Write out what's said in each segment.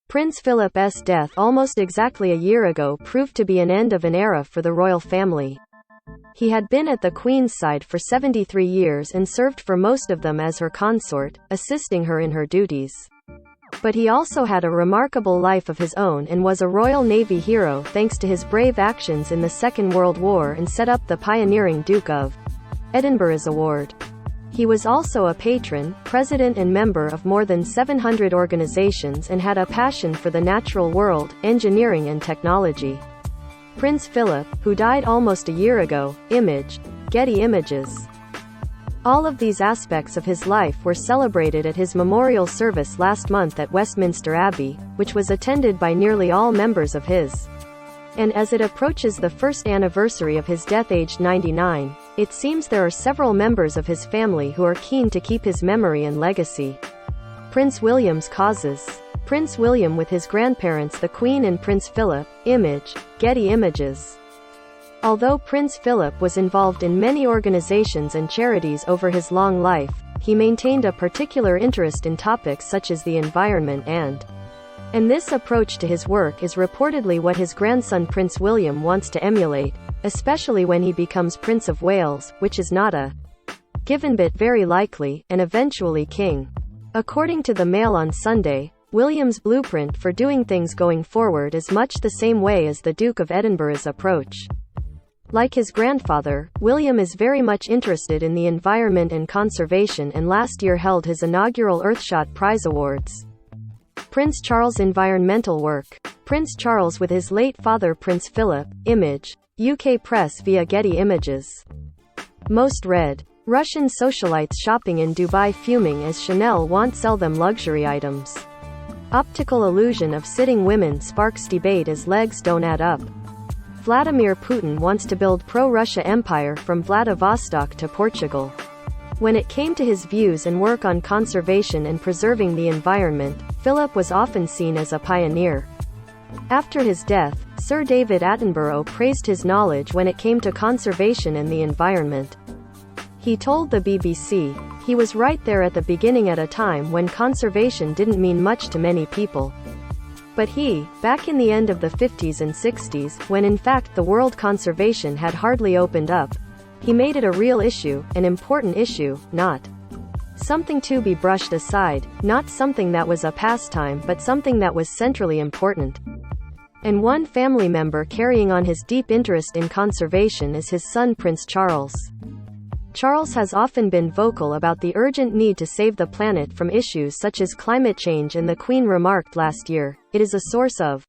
Prince Philip's death almost exactly a year ago proved to be an end of an era for the royal family. He had been at the Queen's side for 73 years and served for most of them as her consort, assisting her in her duties. But he also had a remarkable life of his own and was a Royal Navy hero thanks to his brave actions in the Second World War and set up the pioneering Duke of Edinburgh's award. He was also a patron, president and member of more than 700 organizations and had a passion for the natural world, engineering and technology. Prince Philip, who died almost a year ago. Image, Getty Images. All of these aspects of his life were celebrated at his memorial service last month at Westminster Abbey, which was attended by nearly all members of his. And as it approaches the first anniversary of his death aged 99, it seems there are several members of his family who are keen to keep his memory and legacy. Prince William's causes. Prince William with his grandparents the Queen and Prince Philip. Image, Getty Images. Although Prince Philip was involved in many organizations and charities over his long life, he maintained a particular interest in topics such as the environment and this approach to his work is reportedly what his grandson Prince William wants to emulate, especially when he becomes Prince of Wales, which is not a given but very likely, and eventually king. According to the Mail on Sunday, William's blueprint for doing things going forward is much the same way as the Duke of Edinburgh's approach. Like his grandfather, William is very much interested in the environment and conservation and last year held his inaugural Earthshot Prize Awards. Prince Charles' environmental work. Prince Charles with his late father Prince Philip. Image, UK Press via Getty Images. Most read. Russian socialites shopping in Dubai fuming as Chanel won't sell them luxury items. Optical illusion of sitting women sparks debate as legs don't add up. Vladimir Putin wants to build pro-Russia empire from Vladivostok to Portugal. When it came to his views and work on conservation and preserving the environment, Philip was often seen as a pioneer. After his death, Sir David Attenborough praised his knowledge when it came to conservation and the environment. He told the BBC, he was right there at the beginning at a time when conservation didn't mean much to many people. But back in the end of the 50s and 60s, when in fact the world conservation had hardly opened up, he made it a real issue, an important issue, not something to be brushed aside, not something that was a pastime but something that was centrally important. And one family member carrying on his deep interest in conservation is his son Prince Charles. Charles has often been vocal about the urgent need to save the planet from issues such as climate change, and the Queen remarked last year, "It is a source of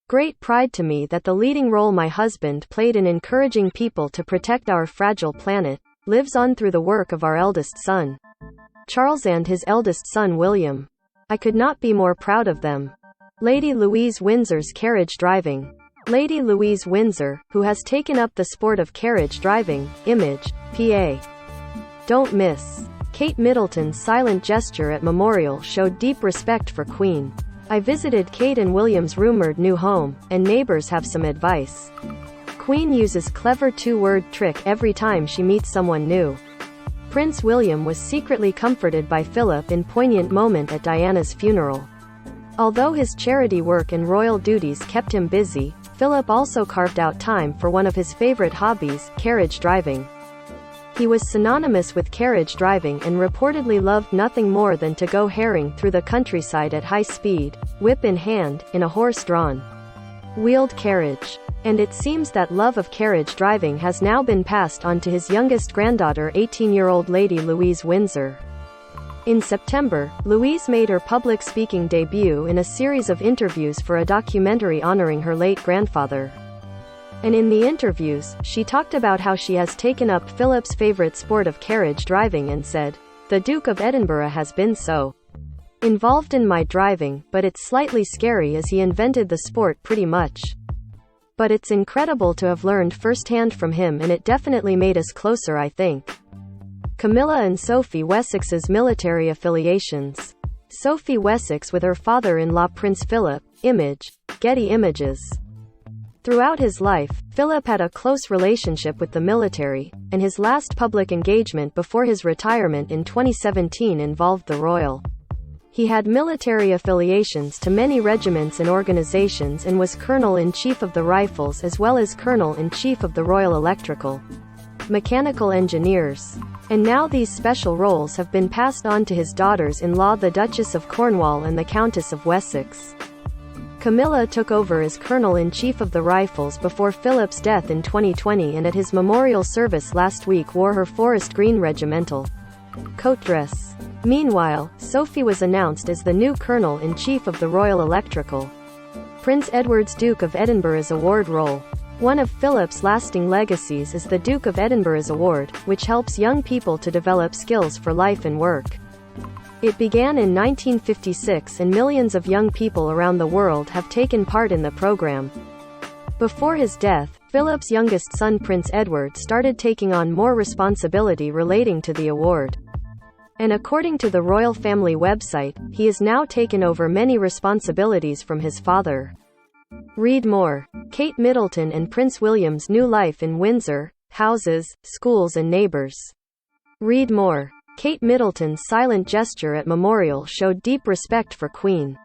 great pride to me that the leading role my husband played in encouraging people to protect our fragile planet lives on through the work of our eldest son, Charles, and his eldest son William. I could not be more proud of them." Lady Louise Windsor's carriage driving. Lady Louise Windsor, who has taken up the sport of carriage driving. Image, PA. Don't miss. Kate Middleton's silent gesture at memorial showed deep respect for Queen. I visited Kate and William's rumored new home, and neighbors have some advice. Queen uses clever two-word trick every time she meets someone new. Prince William was secretly comforted by Philip in poignant moment at Diana's funeral. Although his charity work and royal duties kept him busy, Philip also carved out time for one of his favorite hobbies, carriage driving. He was synonymous with carriage driving and reportedly loved nothing more than to go herring through the countryside at high speed, whip in hand, in a horse-drawn wheeled carriage. And it seems that love of carriage driving has now been passed on to his youngest granddaughter, 18-year-old Lady Louise Windsor. In September, Louise made her public speaking debut in a series of interviews for a documentary honoring her late grandfather. And in the interviews, she talked about how she has taken up Philip's favorite sport of carriage driving and said, "The Duke of Edinburgh has been so involved in my driving, but it's slightly scary as he invented the sport pretty much. But it's incredible to have learned firsthand from him, and it definitely made us closer, I think." Camilla and Sophie Wessex's military affiliations. Sophie Wessex with her father-in-law Prince Philip. Image, Getty Images. Throughout his life, Philip had a close relationship with the military, and his last public engagement before his retirement in 2017 involved the Royal He had military affiliations to many regiments and organizations and was Colonel-in-Chief of the Rifles as well as Colonel-in-Chief of the Royal Electrical Mechanical Engineers. And now these special roles have been passed on to his daughters-in-law the Duchess of Cornwall and the Countess of Wessex. Camilla took over as Colonel-in-Chief of the Rifles before Philip's death in 2020 and at his memorial service last week wore her forest green regimental coat dress. Meanwhile, Sophie was announced as the new Colonel-in-Chief of the Royal Electrical Prince Edward's Duke of Edinburgh's award role. One of Philip's lasting legacies is the Duke of Edinburgh's Award, which helps young people to develop skills for life and work. It began in 1956 and millions of young people around the world have taken part in the program. Before his death, Philip's youngest son Prince Edward started taking on more responsibility relating to the award. And according to the royal family website, he has now taken over many responsibilities from his father. Read more. Kate Middleton and Prince William's new life in Windsor, houses, schools and neighbors. Read more. Kate Middleton's silent gesture at memorial showed deep respect for Queen